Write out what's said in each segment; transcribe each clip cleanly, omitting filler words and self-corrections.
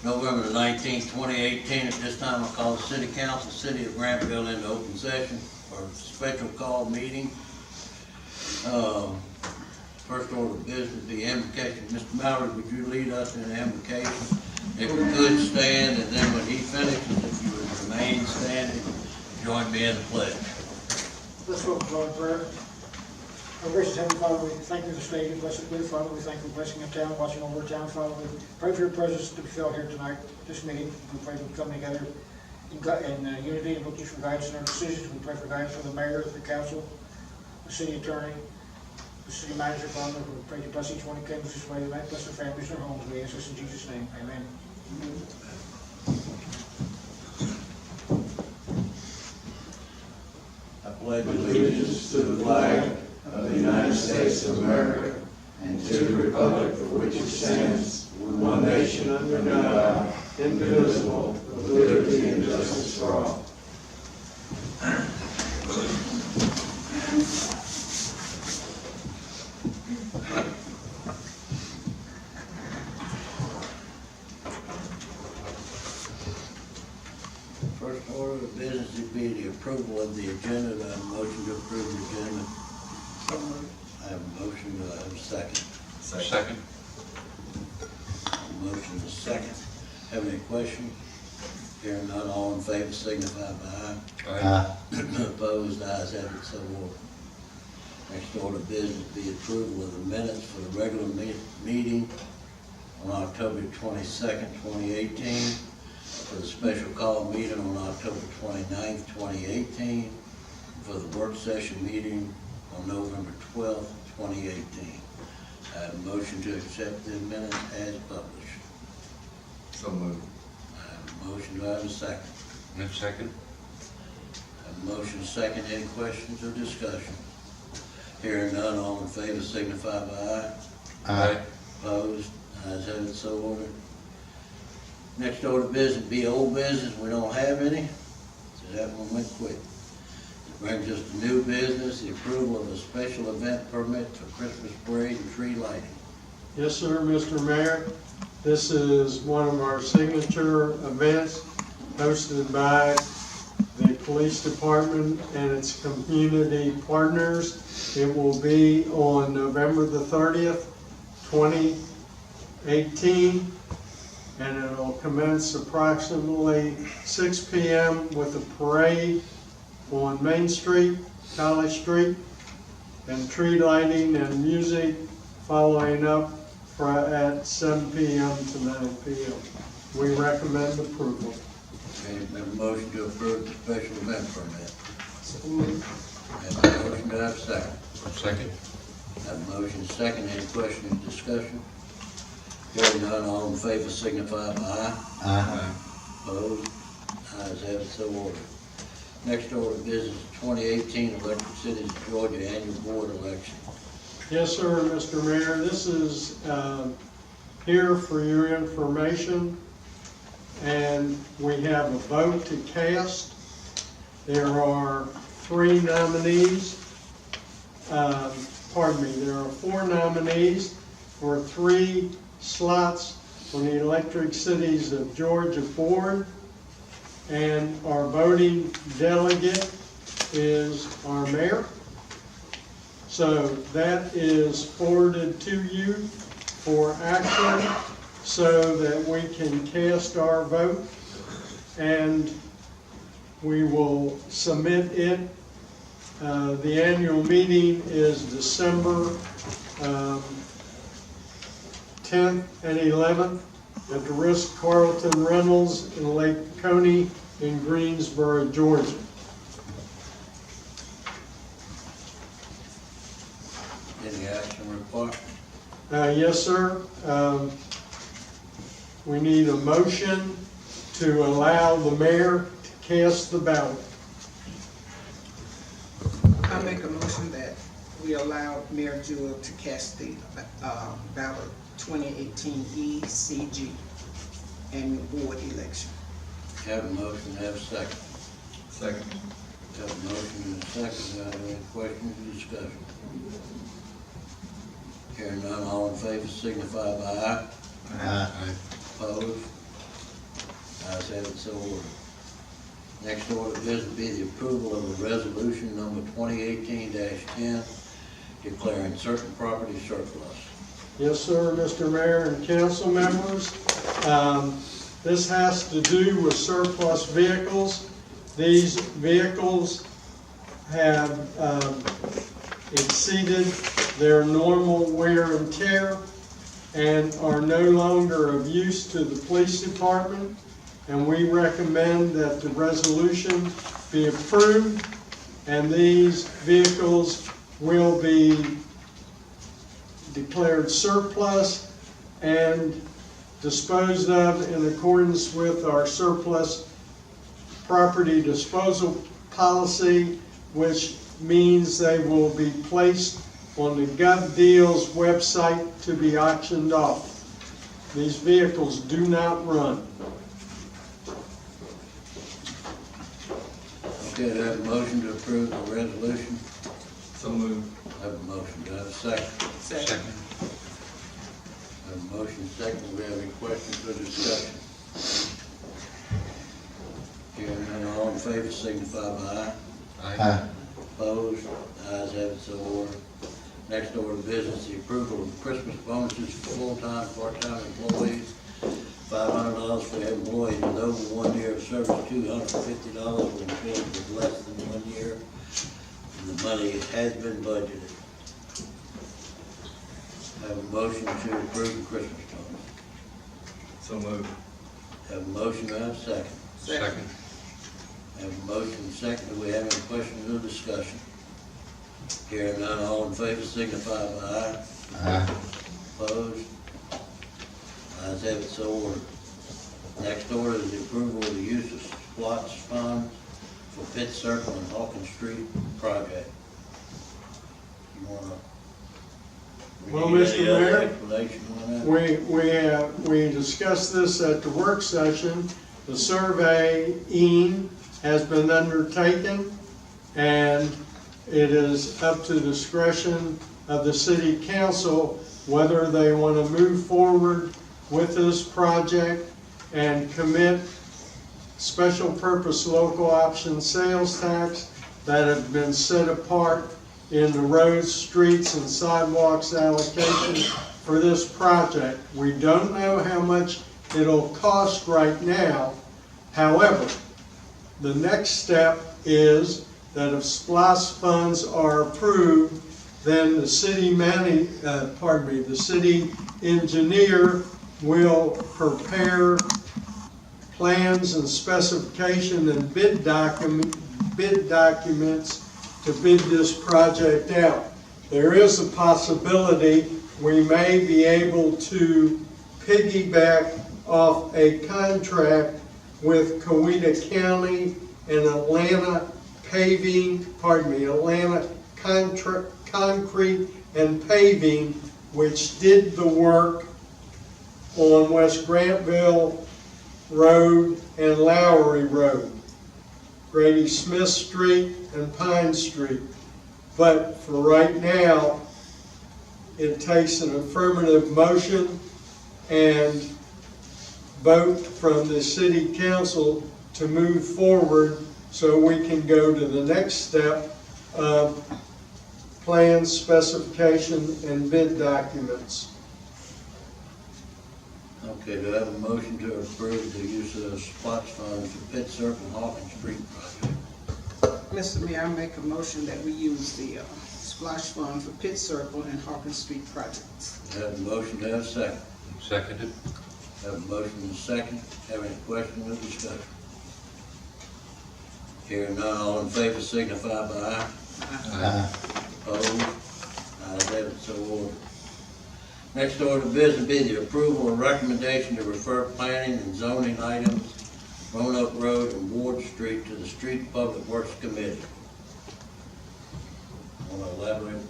November the 19th, 2018. At this time, I call the City Council, City of Grantville into open session for a special call meeting. First order of business, the invocation. Mr. Mallory, would you lead us in the invocation? If you could stand, and then when he finishes, if you would remain standing, join me in the pledge. Let's go for prayer. Our gracious Heavenly Father, we thank you for this day. Blessed be the Father. We thank you for blessing our town, watching over our town, Father. We pray for your presence to be felt here tonight, this meeting. We pray we come together in unity and look to you for guidance in our decisions. We pray for guidance from the mayor, the council, the city attorney, the city manager, Father. We pray you bless each one who came this way tonight. Bless their families and their homes. We ask this in Jesus' name. Amen. I pledge allegiance to the flag of the United States of America and to the republic for which it stands, one nation under God, indivisible, with liberty and justice for all. First order of business would be the approval of the agenda. Do I have a motion to approve the agenda? I have a motion. Do I have a second? Second. Motion is second. Have any questions? Hearing none, all in favor signify by aye. Opposed, ayes have it, so ordered. Next order of business be approval of the minutes for the regular meeting on October 22nd, 2018, for the special call meeting on October 29th, 2018, for the work session meeting on November 12th, 2018. I have a motion to accept the minutes as published. So moved. I have a motion. Do I have a second? Second. I have a motion second. Any questions or discussion? Hearing none, all in favor signify by aye. Aye. Opposed? Ayes have it, so ordered. Next order of business be old business. We don't have any, so that one went quick. It brings us to new business, the approval of a special event permit for Christmas parade and tree lighting. Yes, sir, Mr. Mayor. This is one of our signature events hosted by the police department and its community partners. It will be on November the 30th, 2018, and it'll commence approximately 6 p.m. with a parade on Main Street, College Street, and tree lighting and music following up at 7 p.m. to 9 p.m. We recommend approval. Okay, have a motion to approve the special event permit. Have a motion, do I have a second? Second. Have a motion second. Any questions or discussion? Hearing none, all in favor signify by aye. Aye. Opposed? Ayes have it, so ordered. Next order of business, 2018 Electric Cities of Georgia Annual Board Election. Yes, sir, Mr. Mayor. This is here for your information, and we have a vote to cast. There are 3 nominees. There are 4 nominees for 3 slots on the Electric Cities of Georgia Board, and our voting delegate is our mayor. So that is forwarded to you for action so that we can cast our vote, and we will submit it. The annual meeting is December 10th and 11th at the Ritz-Carlton Reynolds in Lake Coney in Greensboro, Georgia. Any action report? Yes, sir. We need a motion to allow the mayor to cast the ballot. I make a motion that we allow Mayor Jewell to cast the ballot 2018 ECG annual board election. Have a motion, have a second. Second. Have a motion and a second. Do I have any questions or discussion? Hearing none, all in favor signify by aye. Aye. Opposed? Ayes have it, so ordered. Next order of business be the approval of the resolution number 2018-10 declaring certain property surplus. Yes, sir, Mr. Mayor and council members. This has to do with surplus vehicles. These vehicles have exceeded their normal wear and tear and are no longer of use to the police department. And we recommend that the resolution be approved, and these vehicles will be declared surplus and disposed of in accordance with our surplus property disposal policy, which means they will be placed on the GovDeals website to be auctioned off. These vehicles do not run. Okay, do I have a motion to approve the resolution? So moved. I have a motion, do I have a second? Second. I have a motion, second, do we have any questions or discussion? Hearing none, all in favor signify by aye. Aye. Opposed? Ayes have it, so ordered. Next order of business, the approval of Christmas bonuses for full-time, part-time employees. $500 for employees with over 1 year of service, $250 for employees with less than 1 year. And the money has been budgeted. I have a motion to approve the Christmas bonus. So moved. Have a motion, do I have a second? Second. Have a motion, second, do we have any questions or discussion? Hearing none, all in favor signify by aye. Aye. Opposed? Ayes have it, so ordered. Next order is the approval of the use of SPLOST funds for Pitt Circle and Hawkins Street project. You wanna? Well, need Mr. any other Mayor, explanation on that? We discussed this at the work session. The surveying has been undertaken, and it is up to discretion of the city council whether they want to move forward with this project and commit special purpose local option sales tax that have been set apart in the roads, streets, and sidewalks allocation for this project. We don't know how much it'll cost right now. However, the next step is that if SPLOST funds are approved, then the city the city engineer will prepare plans and specification and bid documents to bid this project out. There is a possibility we may be able to piggyback off a contract with Coweta County and Atlanta Atlanta Concrete and Paving, which did the work on West Grantville Road and Lowry Road, Grady Smith Street and Pine Street. But for right now, it takes an affirmative motion and vote from the city council to move forward so we can go to the next step of plans, specification, and bid documents. Okay, do I have a motion to approve the use of SPLOST funds for Pitt Circle and Hawkins Street project? Mr. Mayor, I make a motion that we use the splash fund for Pitt Circle and Hawkins Street projects. I have a motion, do I have a second? Seconded. Have a motion and a second. Have any questions or discussion? Hearing none, all in favor signify by aye. Aye. Opposed? Ayes have it, so ordered. Next order of business be the approval and recommendation to refer planning and zoning items, Roanoke Road and Ward Street, to the Street Public Works Committee. Want to elaborate?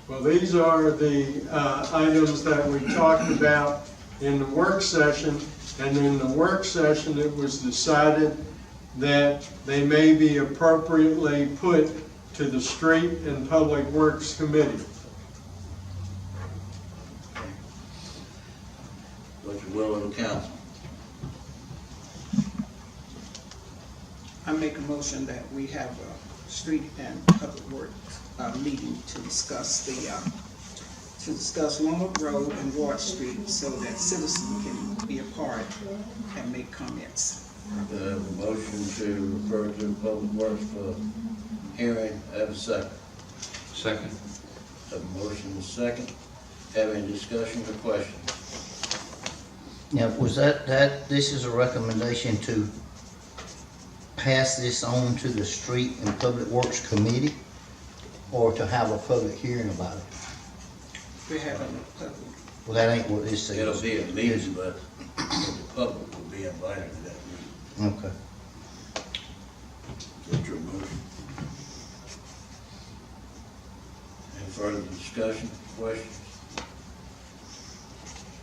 Well, these are the items that we talked about in the work session, and in the work session it was decided that they may be appropriately put to the Street and Public Works Committee. What's your will of the council? I make a motion that we have a street and public works, meeting to discuss Walnut Road and Ward Street so that citizens can be a part and make comments. I have a motion to refer to Public Works for hearing. I have a second. Second. Have a motion and a second. Have any discussion or questions? Now, was this is a recommendation to pass this on to the Street and Public Works Committee, or to have a public hearing about it? We're having a public, Well, that ain't what this says. It'll be a meeting, but the public will be invited to that meeting. Okay. That's your motion. Any further discussion, questions?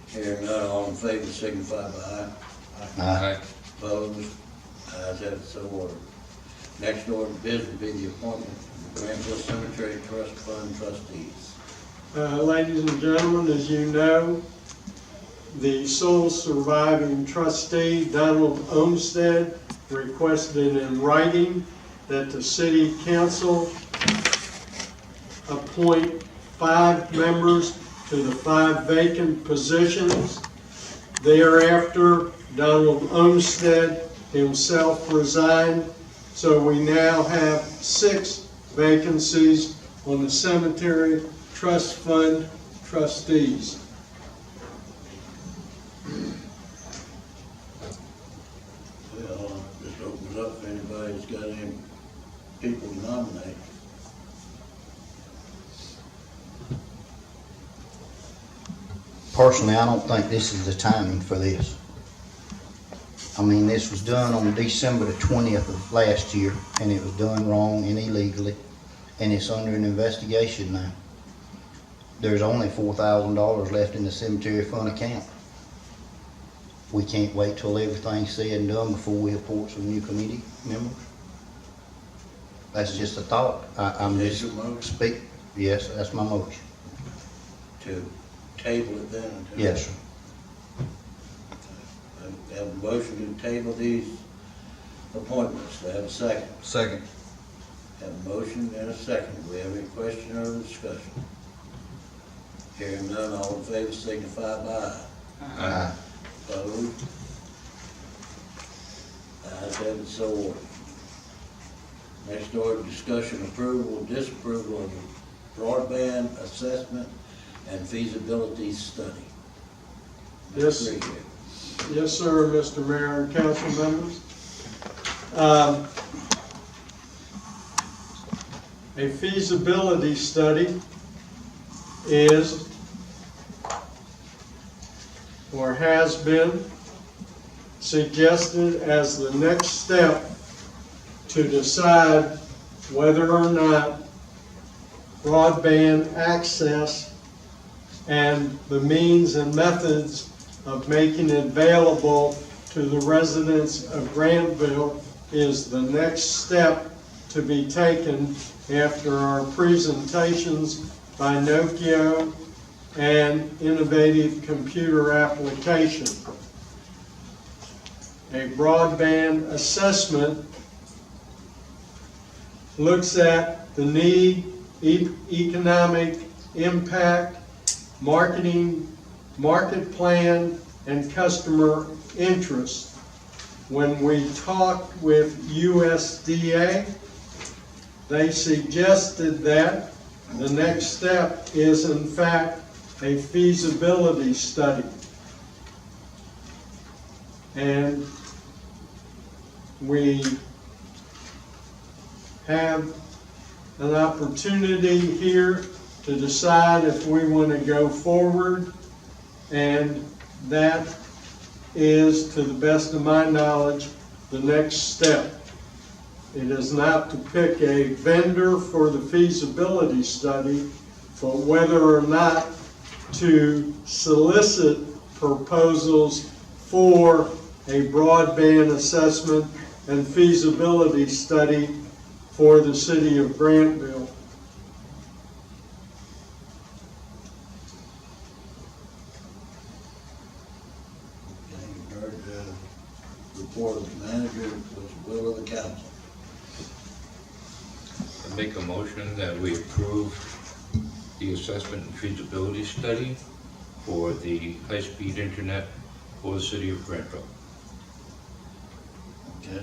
Hearing none, all in favor signify by aye. Aye. Opposed? Ayes have it, so ordered. Next order of business will be the appointment of the Granville Cemetery Trust Fund trustees. Ladies and gentlemen, as you know, the sole surviving trustee, Donald Olmsted, requested in writing that the city council appoint 5 members to the 5 vacant positions. Thereafter, Donald Olmsted himself resigned, so we now have 6 vacancies on the cemetery trust fund trustees. Well, just open it up if anybody's got any people to nominate. Personally, I don't think this is the timing for this. I mean, this was done on December the 20th of last year, and it was done wrong and illegally, and it's under an investigation now. There's only $4,000 left in the cemetery fund account. We can't wait till everything's said and done before we appoint some new committee members. That's just a thought. I'm Is just your motion speak. Yes, that's my motion. to table it then? until- Yes, sir. I have a motion to table these appointments. Do I have a second? Second. Have a motion and a second. Do we have any question or discussion? Hearing none, all in favor signify by aye. Aye. Opposed? Ayes have it, so ordered. Next order, discussion approval or disapproval of the broadband assessment and feasibility study. Yes. Mr. Green. Yes, sir, Mr. Mayor and council members. A feasibility study is or has been suggested as the next step to decide whether or not broadband access and the means and methods of making it available to the residents of Granville is the next step to be taken after our presentations by Nokia and innovative computer application. A broadband assessment looks at the need, economic impact, market plan, and customer interest. When we talked with USDA, they suggested that the next step is in fact a feasibility study. And we have an opportunity here to decide if we want to go forward, and that is, to the best of my knowledge, the next step. It is not to pick a vendor for the feasibility study, but whether or not to solicit proposals for a broadband assessment and feasibility study for the city of Grantville. Okay, you've heard the report of the manager, what's the will of the council? I make a motion that we approve the assessment and feasibility study for the high-speed internet for the city of Granville. Okay, I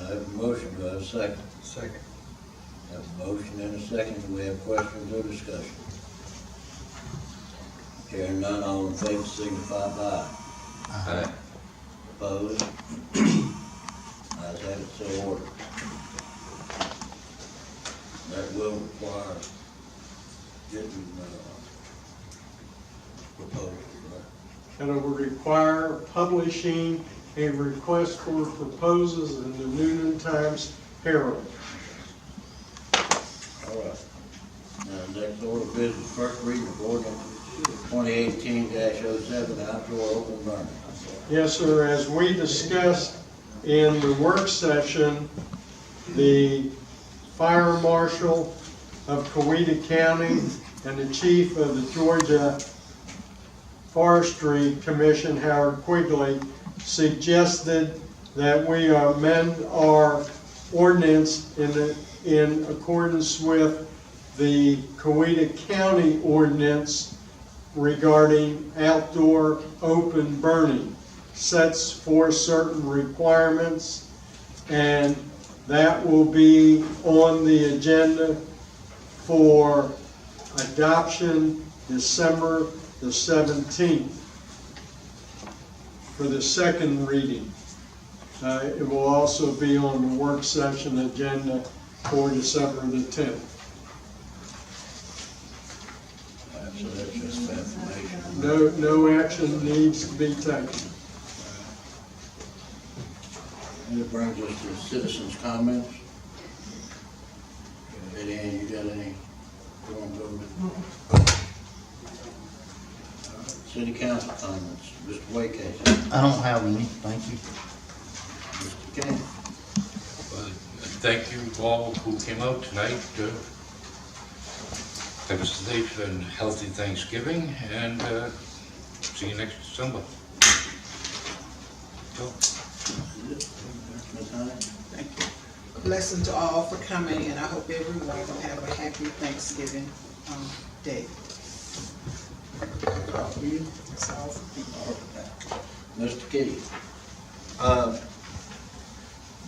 have a motion, do I have a second? Second. I have a motion and a second, do we have questions or discussion? Hearing none, all in favor signify by aye. Aye. Opposed? Ayes have it, so ordered. That will require getting, proposals, right? And it will require publishing a request for proposals in the Noonan Times Herald. All right. Now, next order of business, first reading of ordinance 2018-07, outdoor open burning. Yes, sir, as we discussed in the work session, the fire marshal of Coweta County and the chief of the Georgia Forestry Commission, Howard Quigley, suggested that we amend our ordinance in accordance with the Coweta County ordinance regarding outdoor open burning. Sets for certain requirements, and that will be on the agenda for adoption December the 17th for the second reading. It will also be on the work session agenda for December the 10th. So that's just information. No action needs to be taken. And it brings us to citizens' comments. Eddie Ann, you got any? You want to go with? City council comments, Mr. Waycase, I don't have any, thank you. Mr. King. Well, thank you all who came out tonight. Have a safe and healthy Thanksgiving, and see you next December. So. Ms. Honey? Thank you. A blessing to all for coming, and I hope everyone will have a happy Thanksgiving day. That's all for me. Mr. Key.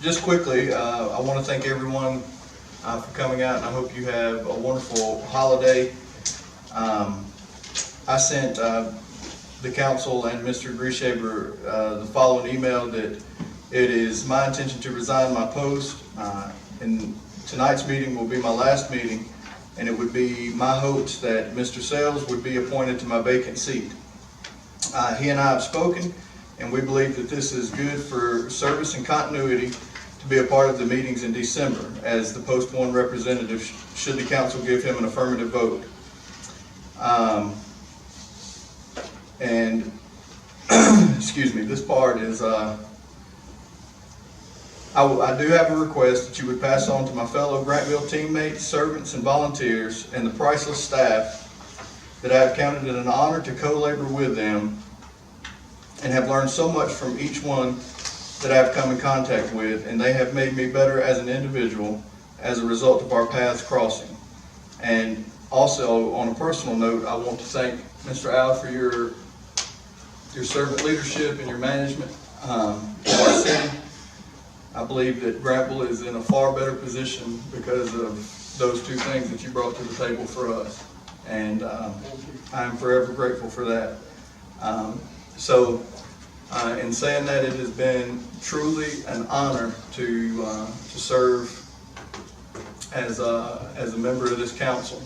Just quickly, I want to thank everyone for coming out, and I hope you have a wonderful holiday. I sent the council and Mr. Grieshaber the following email that it is my intention to resign my post, and tonight's meeting will be my last meeting, and it would be my hopes that Mr. Sales would be appointed to my vacant seat. He and I have spoken, and we believe that this is good for service and continuity to be a part of the meetings in December as the post one representative should the council give him an affirmative vote. And excuse me, this part is I do have a request that you would pass on to my fellow Grantville teammates, servants, and volunteers, and the priceless staff that I have counted it an honor to co-labor with them and have learned so much from each one that I have come in contact with, and they have made me better as an individual as a result of our paths crossing. And also, on a personal note, I want to thank Mr. Al for your servant leadership and your management of our city. I believe that Grantville is in a far better position because of those two things that you brought to the table for us. And I am forever grateful for that. In saying that, it has been truly an honor to serve as a member of this council.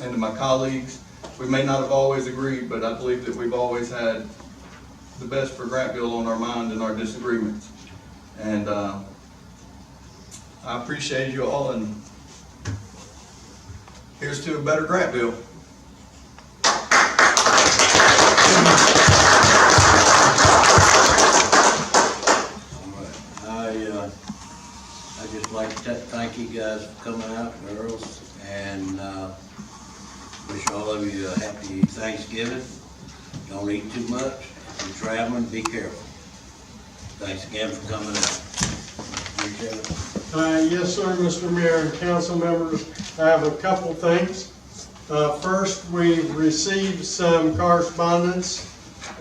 And to my colleagues, we may not have always agreed, but I believe that we've always had the best for Grantville on our mind in our disagreements. And I appreciate you all, and here's to a better Grantville. I'd just like to thank you guys for coming out, girls, and wish all of you a happy Thanksgiving. Don't eat too much. If you're traveling, be careful. Thanks again for coming out. Yes, sir, Mr. Mayor and council members. I have a couple things. First, we've received some correspondence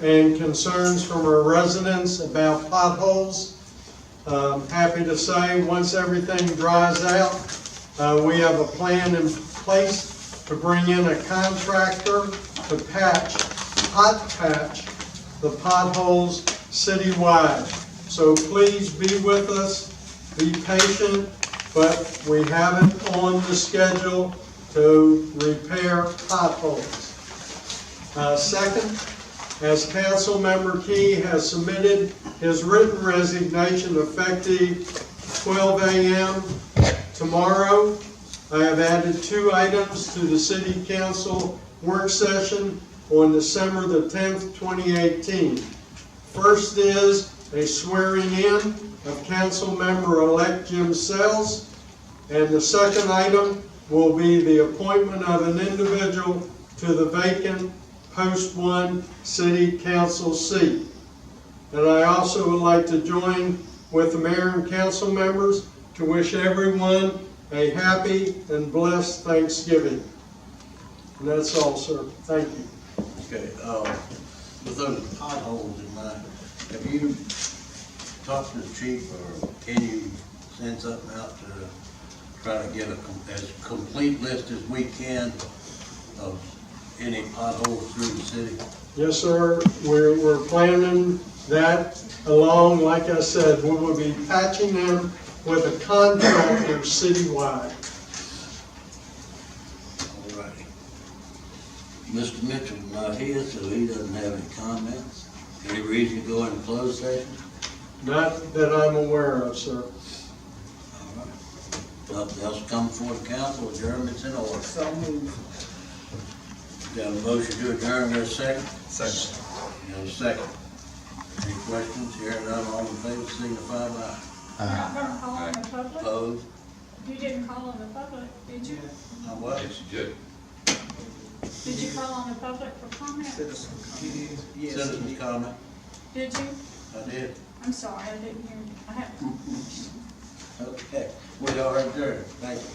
and concerns from our residents about potholes. Happy to say, once everything dries out, we have a plan in place to bring in a contractor to hot patch the potholes citywide. So please be with us, be patient, but we have it on the schedule to repair potholes. Second, as Council Member Key has submitted his written resignation effective 12 a.m. tomorrow, I have added 2 items to the City Council work session on December the 10th, 2018. First is a swearing in of Council Member-elect Jim Sells, and the second item will be the appointment of an individual to the vacant Post 1 City Council seat. And I also would like to join with the mayor and council members to wish everyone a happy and blessed Thanksgiving. And that's all, sir. Thank you. Okay, with those potholes in mind, have you talked to the chief, or can you send something out to try to get as complete list as we can of any potholes through the city? Yes, sir. We're planning that along. Like I said, we will be patching them with a contractor citywide. All righty. Mr. Mitchell's not here, so he doesn't have any comments. Any reason to go into closed session? Not that I'm aware of, sir. All right. Nothing else come before the council, adjournment's in order. So moved. Got a motion to adjourn, there's a second? Second. And a second. Any questions? Hearing none, all in favor, signify by You're not gonna call on the public? opposed. You didn't call on the public, did you? On what? Yes, you did. Did you call on the public for comment? Citizen comment. Yes. Citizens comment? Did you? I did. I'm sorry, I didn't hear you. I haven't. Okay, we are adjourned. Thank you.